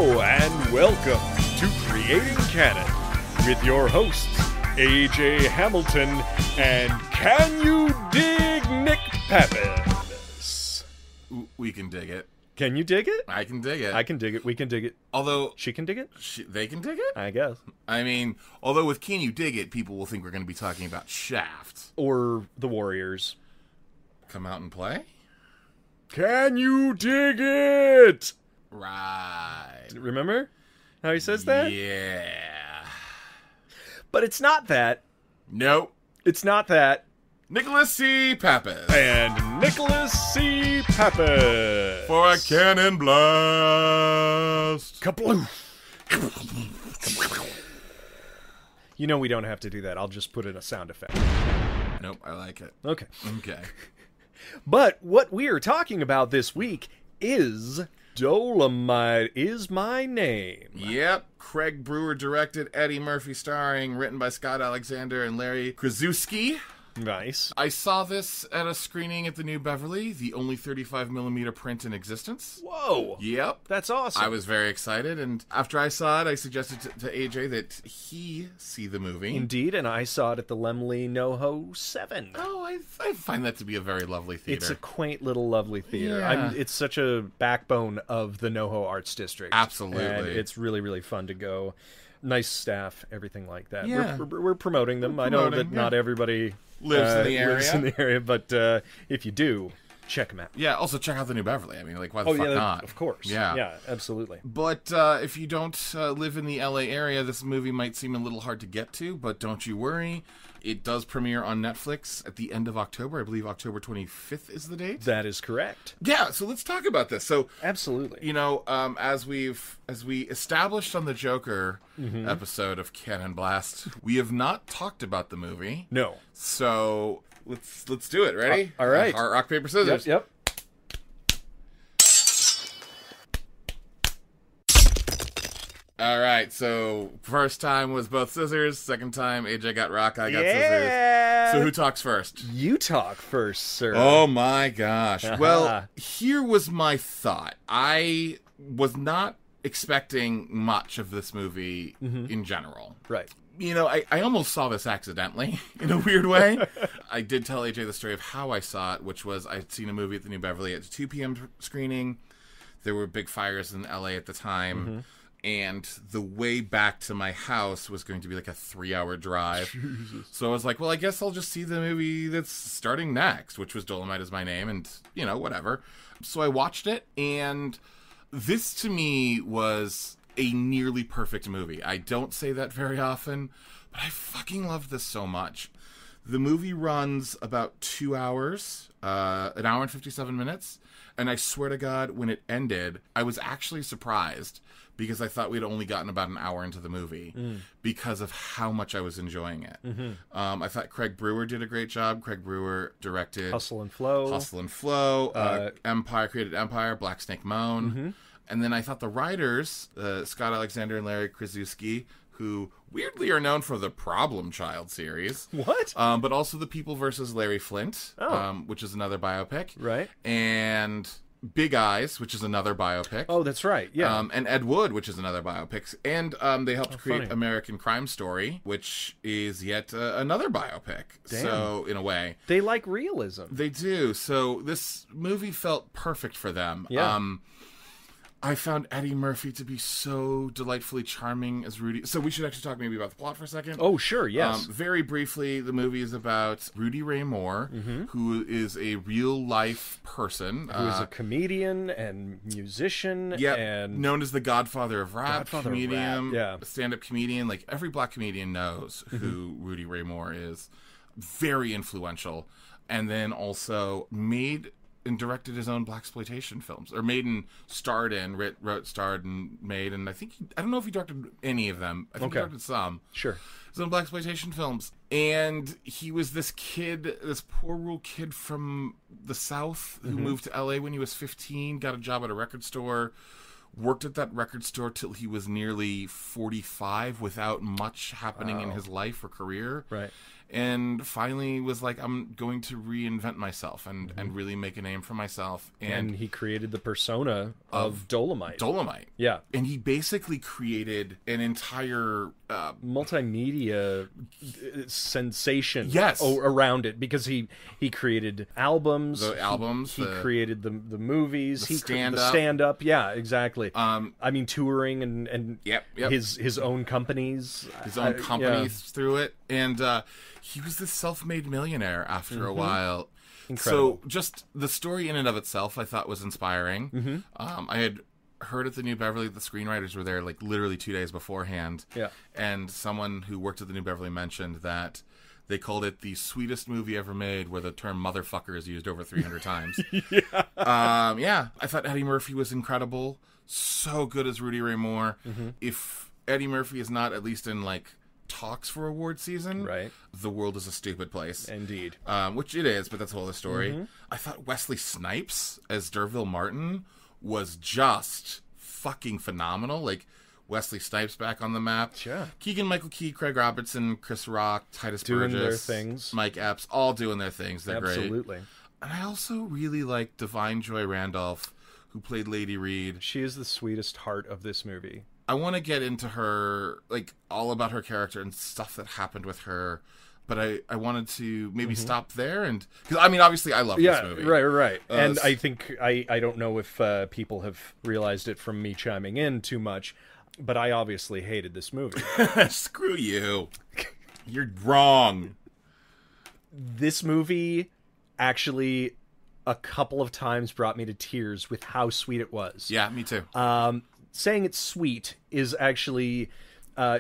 Hello and welcome to Creating Canon with your hosts AJ Hamilton and Can You Dig Nick Pappas? We can dig it. Can you dig it? I can dig it. I can dig it. We can dig it. Although She can dig it? they can dig it? I guess. I mean, although with Can You Dig It, people will think we're going to be talking about Shaft. Or the Warriors. Come out and play? Can you dig it? Right. Remember how he says that? Yeah. But it's not that. Nope. It's not that. Nicholas C. Pappas. And Nicholas C. Pappas. For a cannon blast. Kabloof. You know we don't have to do that. I'll just put in a sound effect. Nope, I like it. Okay. Okay. But what we are talking about this week is Dolemite Is My Name. Yep. Craig Brewer directed, Eddie Murphy starring, written by Scott Alexander and Larry Kraszewski. Nice. I saw this at a screening at the New Beverly, the only 35mm print in existence. Whoa. Yep. That's awesome. I was very excited, and after I saw it, I suggested to AJ that he see the movie. Indeed, and I saw it at the Lemley NoHo 7. Oh, I find that to be a very lovely theater. It's a quaint little lovely theater. Yeah. It's such a backbone of the NoHo Arts District. Absolutely. And it's really, really fun to go. Nice staff, everything like that. Yeah. We're promoting them. I know that not everybody lives in the area. But if you do, check them out. Yeah, also check out the New Beverly. I mean, like, why the fuck not? Of course. Yeah. Yeah, absolutely. But if you don't live in the LA area, this movie might seem a little hard to get to, but don't you worry. It does premiere on Netflix at the end of October. I believe October 25th is the date. That is correct. Yeah, so let's talk about this. So, absolutely. You know, as we established on the Joker episode of Cannon Blast, we have not talked about the movie. No. So let's do it. Ready? All right. Rock, paper, scissors. Yep. All right, so first time was both scissors. Second time, AJ got rock, I got Yeah. scissors. So who talks first? You talk first, sir. Oh my gosh. Well, here was my thought. I was not expecting much of this movie in general. Right. You know, I almost saw this accidentally, in a weird way. I did tell AJ the story of how I saw it, which was I'd seen a movie at the New Beverly at a 2 p.m. screening. There were big fires in LA at the time. And the way back to my house was going to be like a 3-hour drive. Jesus. So I was like, well, I guess I'll just see the movie that's starting next, which was Dolemite Is My Name, and, you know, whatever. So I watched it, and this to me was a nearly perfect movie. I don't say that very often, but I fucking loved this so much. The movie runs about 2 hours, an hour and 57 minutes, and I swear to God, when it ended, I was actually surprised because I thought we'd only gotten about an hour into the movie because of how much I was enjoying it. I thought Craig Brewer did a great job. Craig Brewer directed Hustle and Flow, Empire, created Empire, Black Snake Moan. And then I thought the writers, Scott Alexander and Larry Kraszewski, who weirdly are known for the Problem Child series. What? But also The People versus Larry Flint, which is another biopic. Right. And Big Eyes, which is another biopic. Oh, that's right. Yeah. And Ed Wood, which is another biopic. And they helped create funny. American Crime Story, which is yet another biopic. Damn. So, in a way. They like realism. They do. So, this movie felt perfect for them. Yeah. I found Eddie Murphy to be so delightfully charming as Rudy. So we should actually talk maybe about the plot for a second. Oh, sure, yes. Very briefly, the movie is about Rudy Ray Moore, who is a real-life person. Who is a comedian and musician. And known as the Godfather of Rap, comedian, yeah. stand-up comedian. Like, every black comedian knows who Rudy Ray Moore is. Very influential. And then also made and directed his own blaxploitation films, or made and starred in, wrote, starred, and made, and I don't know if he directed any of them. I think he directed some. Sure. His own blaxploitation films. And he was this kid, this poor rural kid from the South who moved to LA when he was 15, got a job at a record store, worked at that record store till he was nearly 45 without much happening in his life or career. Right. and finally was like, I'm going to reinvent myself and really make a name for myself. And he created the persona of Dolemite. Dolemite. Yeah. And he basically created an entire multimedia sensation Yes. around it, because he created albums. The albums. He created the movies. The the stand-up. Yeah, exactly. I mean, touring and Yep. his own companies. His own companies through it. And he was this self-made millionaire after a while. Incredible. So just the story in and of itself, I thought was inspiring. I had heard at the New Beverly the screenwriters were there like literally 2 days beforehand. Yeah. And someone who worked at the New Beverly mentioned that they called it the sweetest movie ever made, where the term motherfucker is used over 300 times. Yeah. I thought Eddie Murphy was incredible. So good as Rudy Ray Moore. If Eddie Murphy is not at least in like talks for award season, Right. the world is a stupid place. Indeed. Which it is, but that's a whole other story. I thought Wesley Snipes as D'Urville Martin was just fucking phenomenal. Like, Wesley Snipes back on the map. Sure. Keegan-Michael Key, Craig Robertson, Chris Rock, Titus Doing Burgess, their things. Mike Epps, all doing their things. They're great. Absolutely. And I also really like Divine Joy Randolph, who played Lady Reed. She is the sweetest heart of this movie. I want to get into her, like, all about her character and stuff that happened with her, but I wanted to maybe stop there, and because I mean, obviously, I love this movie. Right. And I think I don't know if people have realized it from me chiming in too much, but I obviously hated this movie. Screw you. You're wrong. This movie actually a couple of times brought me to tears with how sweet it was. Yeah, me too. Saying it's sweet is actually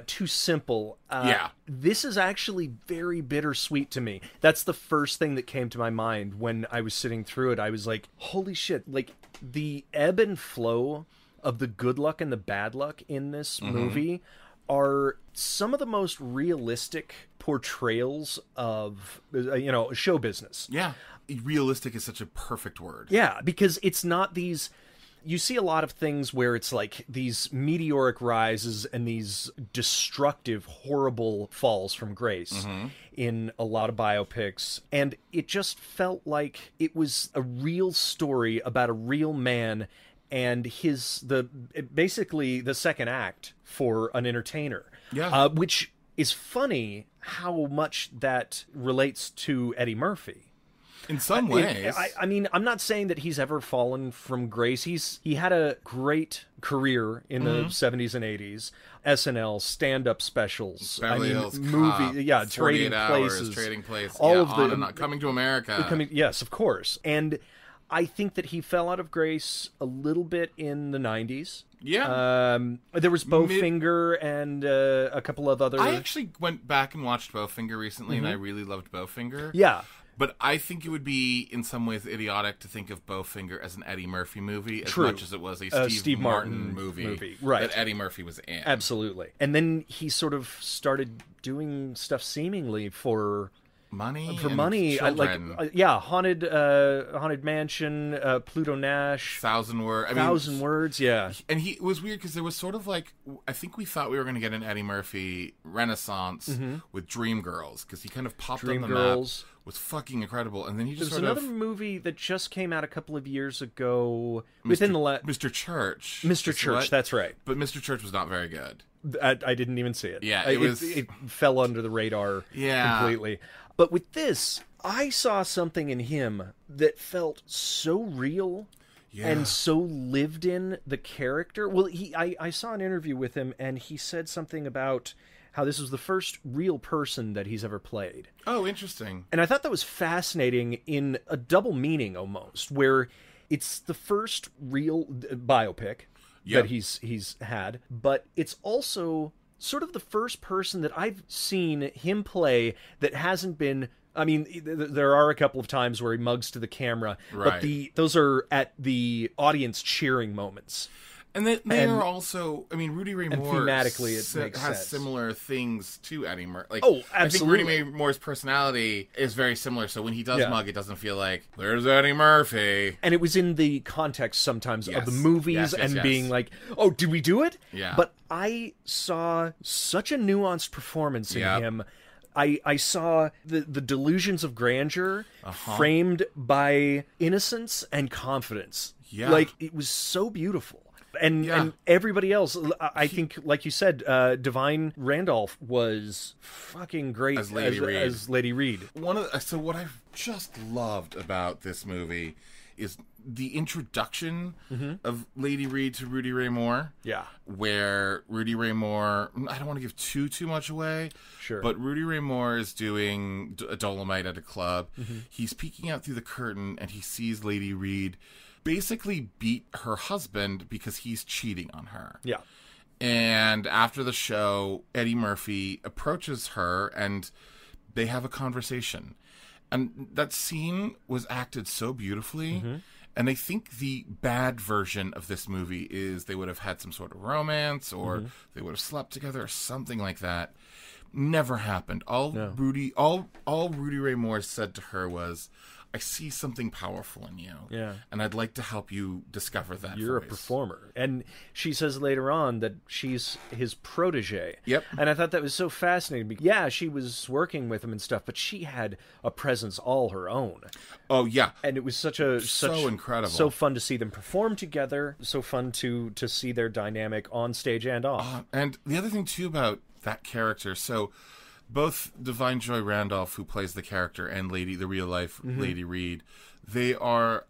too simple. Yeah. This is actually very bittersweet to me. That's the first thing that came to my mind when I was sitting through it. I was like, holy shit. Like, the ebb and flow of the good luck and the bad luck in this movie are some of the most realistic portrayals of, show business. Yeah. Realistic is such a perfect word. Yeah, because it's not these... You see a lot of things where it's like these meteoric rises and these destructive, horrible falls from grace in a lot of biopics. And it just felt like it was a real story about a real man and basically the second act for an entertainer. Yeah. Which is funny how much that relates to Eddie Murphy. In some ways. I mean, I'm not saying that he's ever fallen from grace. He had a great career in the 70s and 80s. SNL, stand-up specials, Beverly Hills movie, Cop, Trading 48 Hours, Places, Trading Places, all yeah, of on and on. Coming to America. Yes, of course. And I think that he fell out of grace a little bit in the 90s. Yeah. There was Bowfinger and a couple of other... I actually went back and watched Bowfinger recently, and I really loved Bowfinger. Yeah. But I think it would be, in some ways, idiotic to think of Bowfinger as an Eddie Murphy movie as much as it was a Steve Martin movie right. that Eddie Murphy was in. Absolutely. And then he sort of started doing stuff seemingly for... money. Haunted Mansion, Pluto Nash, 1,000 Words. 1,000 Words, yeah. And it was weird because there was sort of like, I think we thought we were going to get an Eddie Murphy renaissance with Dreamgirls, because he kind of popped on the map, was fucking incredible, and then he just There's another movie that just came out a couple of years ago Mr. Church. Mr. Church, that's right. But Mr. Church was not very good. I didn't even see it. Yeah, it fell under the radar completely. But with this, I saw something in him that felt so real and so lived in the character. Well, I saw an interview with him, and he said something about how this was the first real person that he's ever played. Oh, interesting. And I thought that was fascinating in a double meaning almost, where it's the first real biopic that he's had, but it's also sort of the first person that I've seen him play that hasn't been... I mean, there are a couple of times where he mugs to the camera, but those are at the audience cheering moments. And they are also, I mean, Rudy Ray Moore thematically it makes has sense. Similar things to Eddie Murphy. Like, oh, absolutely. I think Rudy Ray Moore's personality is very similar, so when he does mug, it doesn't feel like, there's Eddie Murphy. And it was in the context sometimes of the movies being like, oh, did we do it? Yeah. But I saw such a nuanced performance in him. I saw the delusions of grandeur framed by innocence and confidence. Yeah. Like, it was so beautiful. And everybody else, I think, like you said, Divine Randolph was fucking great as Lady Reed. So what I've just loved about this movie is the introduction of Lady Reed to Rudy Ray Moore. Yeah. Where Rudy Ray Moore, I don't want to give too much away. Sure. But Rudy Ray Moore is doing a Dolemite at a club. He's peeking out through the curtain and he sees Lady Reed basically beat her husband because he's cheating on her. Yeah. And after the show, Eddie Murphy approaches her and they have a conversation. And that scene was acted so beautifully. And I think the bad version of this movie is they would have had some sort of romance or they would have slept together or something like that. Never happened. All Rudy Ray Moore said to her was, I see something powerful in you. Yeah. And I'd like to help you discover that You're voice. A performer. And she says later on that she's his protege. Yep. And I thought that was so fascinating. Yeah, she was working with him and stuff, but she had a presence all her own. Oh, yeah. And it was so incredible. So fun to see them perform together. So fun to see their dynamic on stage and off. And the other thing, too, about that character, so both Divine Joy Randolph, who plays the character, and the real life Lady Reed, they are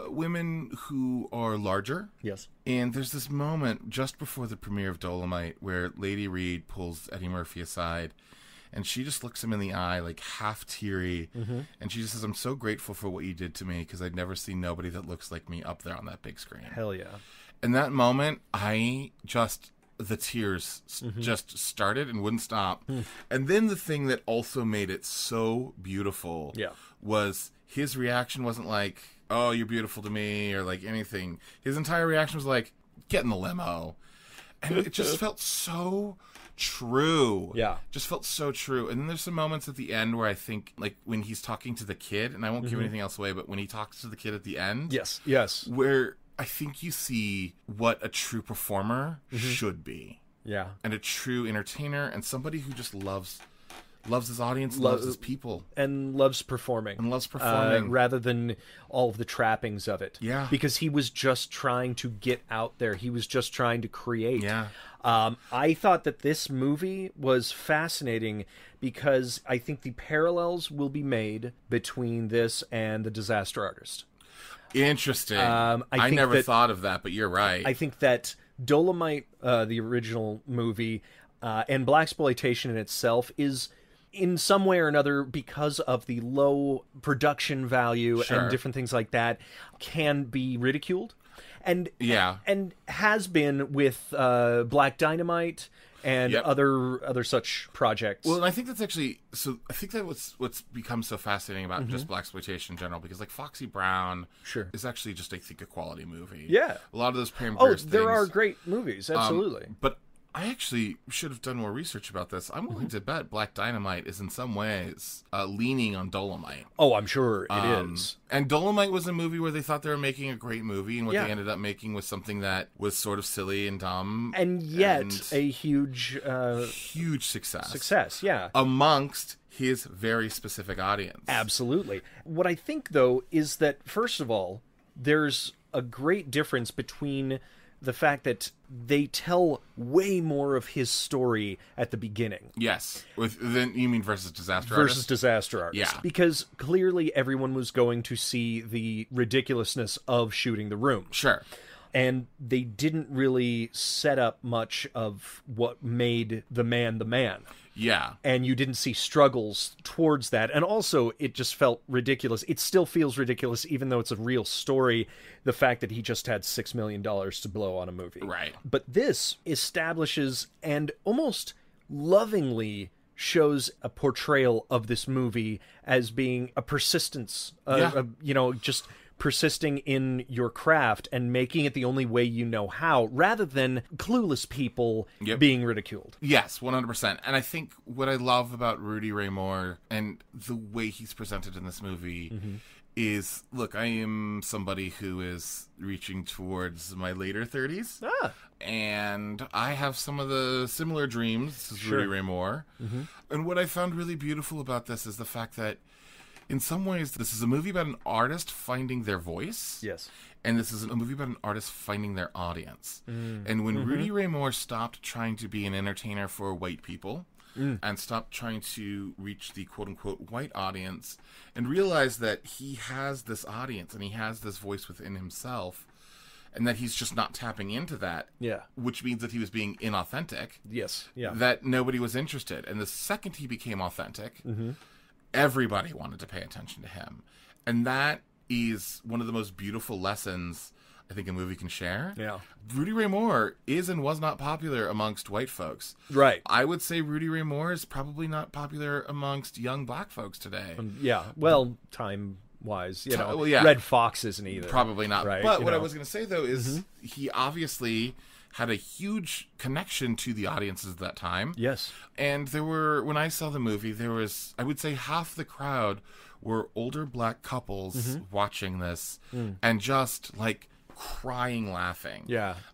women who are larger. Yes. And there's this moment just before the premiere of Dolemite where Lady Reed pulls Eddie Murphy aside and she just looks him in the eye, like half teary, and she just says, I'm so grateful for what you did to me because I'd never seen nobody that looks like me up there on that big screen. Hell yeah. In that moment, the tears just started and wouldn't stop. And then the thing that also made it so beautiful was his reaction wasn't like, oh, you're beautiful to me, or like anything. His entire reaction was like, get in the limo. And it just felt so true. Yeah. Just felt so true. And then there's some moments at the end where I think, like, when he's talking to the kid, and I won't give anything else away, but when he talks to the kid at the end. Yes. Where I think you see what a true performer should be. Yeah. And a true entertainer and somebody who just loves his audience, loves his people. And loves performing. Rather than all of the trappings of it. Yeah. Because he was just trying to get out there. He was just trying to create. Yeah. I thought that this movie was fascinating because I think the parallels will be made between this and The Disaster Artist. Interesting. I never thought of that, but you're right. I think that Dolemite, the original movie, and blaxploitation in itself is, in some way or another, because of the low production value and different things like that, can be ridiculed. And has been with Black Dynamite and other such projects. Well, and I think that's actually I think that what's become so fascinating about just blaxploitation in general, because like Foxy Brown is actually just, I think, a quality movie. Yeah, a lot of those Pam Grier things. There are great movies, absolutely. But I actually should have done more research about this. I'm willing to bet Black Dynamite is in some ways leaning on Dolemite. Oh, I'm sure it is. And Dolemite was a movie where they thought they were making a great movie, and what they ended up making was something that was sort of silly and dumb. And yet a huge success. Success, yeah. Amongst his very specific audience. Absolutely. What I think, though, is that, first of all, there's a great difference between the fact that they tell way more of his story at the beginning. Yes. You mean versus Disaster Artist? Versus Disaster Artist. Yeah. Because clearly everyone was going to see the ridiculousness of shooting the room. Sure. And they didn't really set up much of what made the man the man. Yeah. And you didn't see struggles towards that. And also, it just felt ridiculous. It still feels ridiculous, even though it's a real story, the fact that he just had $6 million to blow on a movie. Right. But this establishes and almost lovingly shows a portrayal of this movie as being a persistence, just persisting in your craft and making it the only way you know how, rather than clueless people being ridiculed. Yes, 100%. And I think what I love about Rudy Ray Moore and the way he's presented in this movie is, look, I am somebody who is reaching towards my later 30s. And I have some of the similar dreams. This is Rudy Ray Moore. And what I found really beautiful about this is the fact that in some ways this is a movie about an artist finding their voice. Yes. And this is a movie about an artist finding their audience. And when Rudy Ray Moore stopped trying to be an entertainer for white people and stopped trying to reach the quote-unquote white audience and realized that he has this audience and he has this voice within himself and that he's just not tapping into that, which means that he was being inauthentic, that nobody was interested. And the second he became authentic, everybody wanted to pay attention to him. And that is one of the most beautiful lessons I think a movie can share. Rudy Ray Moore is and was not popular amongst white folks. Right. I would say Rudy Ray Moore is probably not popular amongst young black folks today. Well, time-wise, Red Fox isn't either. Probably not. Right? But what I was going to say, though, is he obviously had a huge connection to the audiences at that time. Yes. And there were, when I saw the movie, there was, I would say half the crowd were older black couples watching this and just like crying laughing.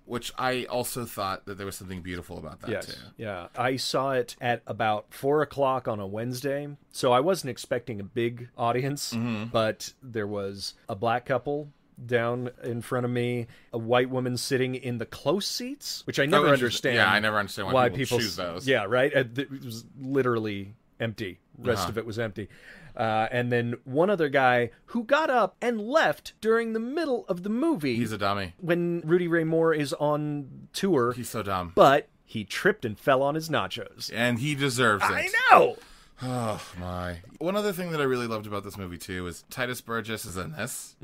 Which I also thought that there was something beautiful about that too. I saw it at about 4:00 on a Wednesday, so I wasn't expecting a big audience, but there was a black couple down in front of me, a white woman sitting in the close seats, which I never understand. I never understand why people choose those. Right. It was literally empty. The rest of it was empty. And then one other guy who got up and left during the middle of the movie. He's a dummy. When Rudy Ray Moore is on tour. He's so dumb. But he tripped and fell on his nachos. And he deserves it. I know! Oh, my. One other thing that I really loved about this movie, too, is Titus Burgess is in this.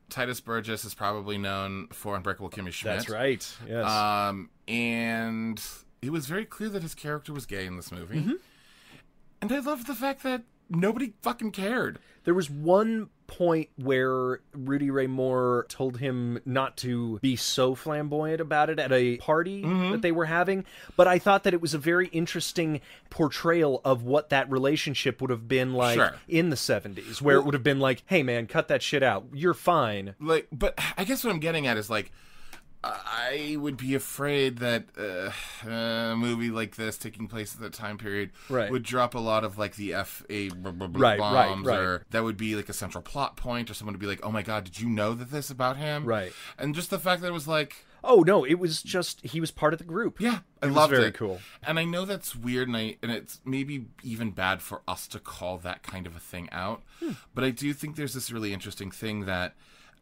Titus Burgess is probably known for Unbreakable Kimmy Schmidt. That's right, yes. And it was very clear that his character was gay in this movie. And I loved the fact that nobody fucking cared. There was one point where Rudy Ray Moore told him not to be so flamboyant about it at a party that they were having, but I thought that it was a very interesting portrayal of what that relationship would have been like in the 70s, where it would have been like, hey man, cut that shit out. You're fine. Like, but I guess what I'm getting at is like, I would be afraid that a movie like this taking place at that time period would drop a lot of like the bombs, or that would be like a central plot point, or someone would be like, oh my god, did you know that this about him? And just the fact that it was like, oh no, it was just, he was part of the group. I loved it. Very cool. And I know that's weird, and it's maybe even bad for us to call that kind of a thing out, but I do think there's this really interesting thing that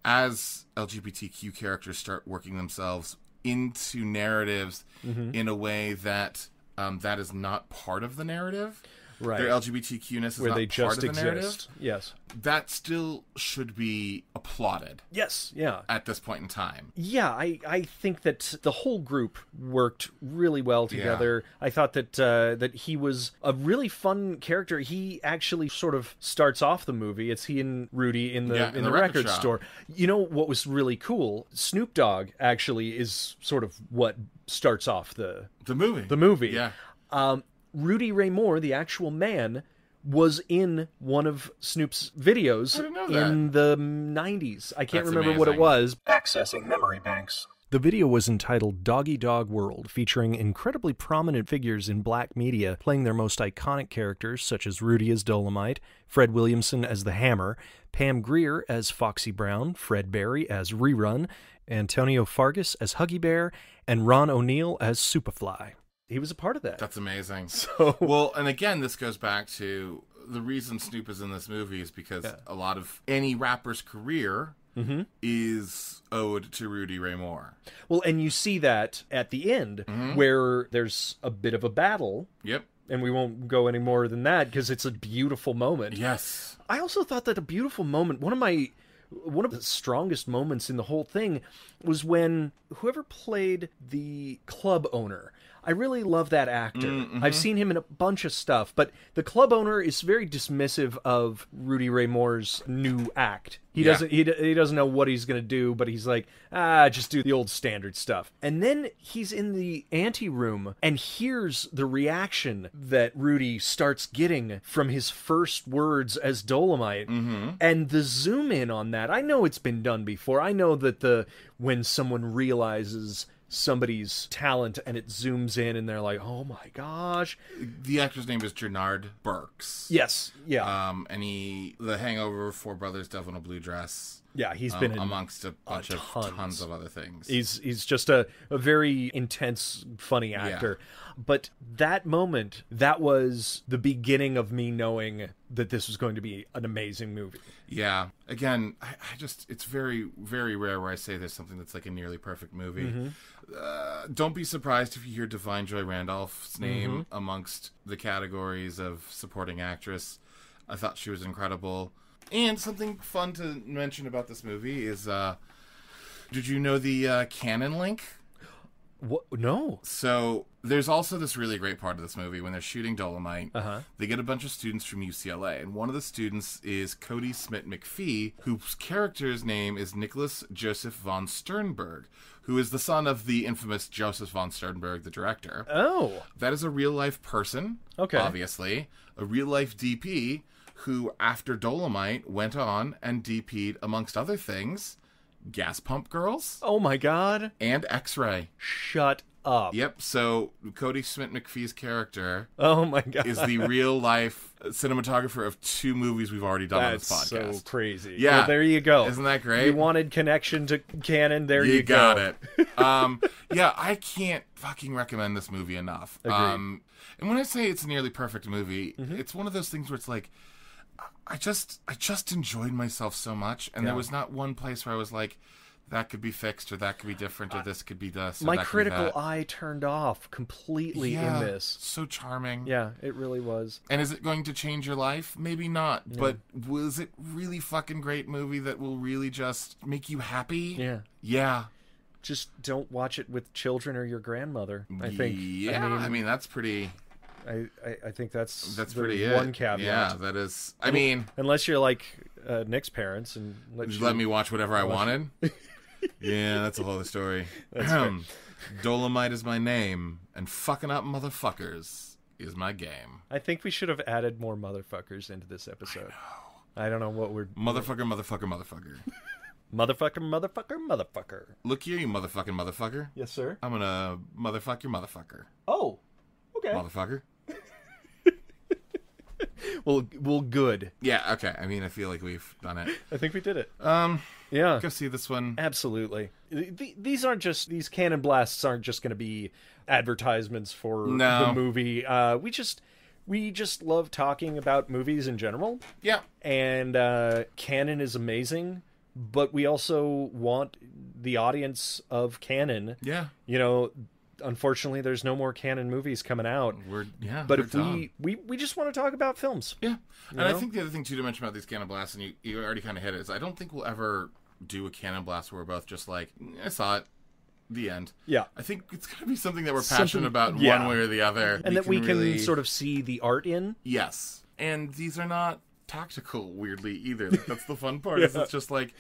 as LGBTQ characters start working themselves into narratives in a way that that is not part of the narrative, their LGBTQ-ness is where not they part just of the narrative. Yes. That still should be applauded. Yes, yeah. At this point in time. Yeah, I think that the whole group worked really well together. I thought that that he was a really fun character. He actually sort of starts off the movie. It's he and Rudy in the record store. You know what was really cool? Snoop Dogg actually is sort of what starts off the movie. The movie. Yeah. Rudy Ray Moore, the actual man, was in one of Snoop's videos in the 90s. I can't remember what it was. Accessing memory banks. The video was entitled Doggy Dog World, featuring incredibly prominent figures in black media playing their most iconic characters, such as Rudy as Dolemite, Fred Williamson as the Hammer, Pam Grier as Foxy Brown, Fred Berry as Rerun, Antonio Fargas as Huggy Bear, and Ron O'Neal as Superfly. He was a part of that. That's amazing. So, well, and again, this goes back to the reason Snoop is in this movie is because a lot of any rapper's career is owed to Rudy Ray Moore. Well, and you see that at the end where there's a bit of a battle. Yep. And we won't go any more than that because it's a beautiful moment. Yes. I also thought that a beautiful moment, one of the strongest moments in the whole thing was when whoever played the club owner, I really love that actor. Mm-hmm. I've seen him in a bunch of stuff, but the club owner is very dismissive of Rudy Ray Moore's new act. He doesn't know what he's going to do, but he's like, just do the old standard stuff. And then he's in the ante room and hears the reaction that Rudy starts getting from his first words as Dolemite. And the zoom in on that, I know it's been done before. I know that when someone realizes somebody's talent and it zooms in and they're like, oh my gosh. The actor's name is Gennard Burks. Yes, yeah. And The Hangover, Four Brothers, Devil in a Blue Dress. Yeah, he's been in amongst a bunch of tons of other things. He's just a very intense, funny actor. Yeah. But that moment, that was the beginning of me knowing that this was going to be an amazing movie. Yeah. Again, I just, it's very, very rare where I say there's something that's like a nearly perfect movie. Don't be surprised if you hear Divine Joy Randolph's name amongst the categories of supporting actress. I thought she was incredible. And something fun to mention about this movie is, did you know the canon link? What? No. So there's also this really great part of this movie when they're shooting Dolemite. They get a bunch of students from UCLA, and one of the students is Cody Smith McPhee, whose character's name is Nicholas Joseph von Sternberg, who is the son of the infamous Joseph von Sternberg, the director. Oh. That is a real-life person, obviously, a real-life DP, who, after Dolemite, went on and DP'd, amongst other things, Gas Pump Girls. Oh my god. And X-Ray. Shut up. Yep, so Cody Smith McPhee's character oh my god. is the real-life cinematographer of 2 movies we've already done on this podcast. That's so crazy. Yeah. Well, there you go. Isn't that great? You wanted connection to canon, there you go. got it. Yeah, I can't fucking recommend this movie enough. Agreed. And when I say it's a nearly perfect movie, it's one of those things where it's like, I just enjoyed myself so much, and there was not one place where I was like, that could be fixed, or that could be different, or this could be this. My critical eye turned off completely in this. So charming. Yeah, it really was. And is it going to change your life? Maybe not. Yeah. But was it really fucking great movie that will really just make you happy? Yeah. Yeah. Just don't watch it with children or your grandmother, I think. Yeah, I mean that's pretty... I think that's pretty one caveat. Yeah, that is. I mean, unless you're like Nick's parents and let me watch whatever I wanted. Yeah, that's a whole other story. Dolemite is my name, and fucking up motherfuckers is my game. I think we should have added more motherfuckers into this episode. I don't know what we're motherfucker. Motherfucker. Look here, you motherfucker. Yes, sir. I'm gonna motherfuck your motherfucker. Oh, okay. Motherfucker. Well, good. Yeah, okay. I mean, I feel like we've done it. I think we did it. Yeah. Go see this one. Absolutely. These cannon blasts aren't just going to be advertisements for the movie. We just love talking about movies in general. Yeah. And Cannon is amazing, but we also want the audience of Cannon. Yeah. You know, unfortunately, there's no more Cannon movies coming out. But if we just want to talk about films. Yeah. And I think the other thing, too, to mention about these Cannon Blasts, and you already kind of hit it, is I don't think we'll ever do a Cannon Blast where we're both just like, I saw it, the end. Yeah. I think it's going to be something that we're passionate about one way or the other. And that we can sort of see the art in. Yes. And these are not tactical, weirdly, either. Like, that's the fun part, is it's just like,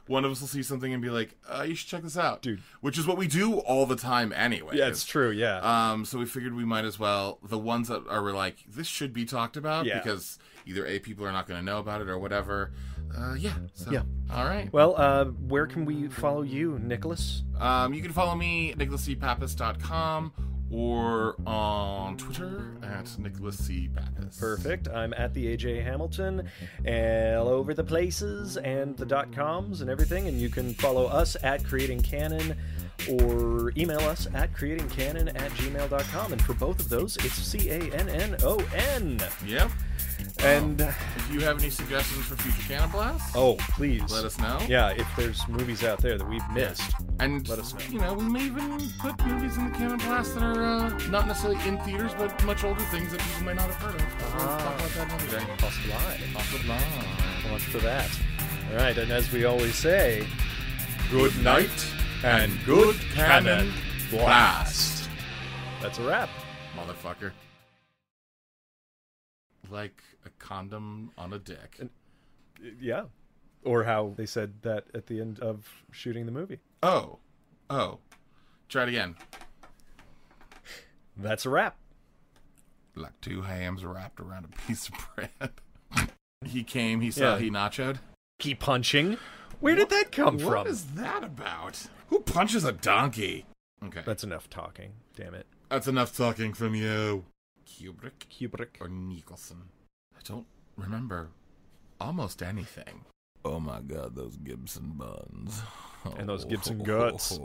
one of us will see something and be like, you should check this out. Dude. Which is what we do all the time anyway. Yeah, it's true, yeah. So we figured we might as well, the ones that are like, this should be talked about, because either A, people are not going to know about it or whatever. All right. Well, where can we follow you, Nicholas? You can follow me at nicholascpappas.com or on Twitter at Nicholas C. Pappas. Perfect. I'm at the AJ Hamilton, all over the places and the .coms and everything. And you can follow us at Creating Canon or email us at creatingcanon@gmail.com. And for both of those, it's CANNON. Yep. And if you have any suggestions for future Cannon Blasts, please let us know. Yeah, if there's movies out there that we've missed, and let us know. You know, we may even put movies in the Cannon Blast that are not necessarily in theaters, but much older things that people may not have heard of. We'll talk about that another day. Possibly. Watch for that. All right, and as we always say, good night and good Cannon Blast. That's a wrap. Motherfucker. Like a condom on a dick. Yeah. Or how they said that at the end of shooting the movie. Oh. Try it again. That's a wrap. Like two hams wrapped around a piece of bread. He came, he saw, he nachoed. Keep punching. Where did that come from? What is that about? Who punches a donkey? Okay. That's enough talking. Damn it. That's enough talking from you. Kubrick or Nicholson? I don't remember almost anything. Oh my God, those Gibson buns. And those Gibson guts.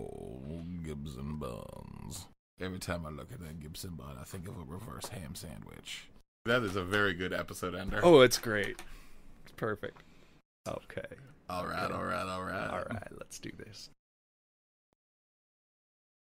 Gibson buns. Every time I look at that Gibson bun, I think of a reverse ham sandwich. That is a very good episode ender. Oh, it's great. It's perfect. Okay. All right. All right, let's do this.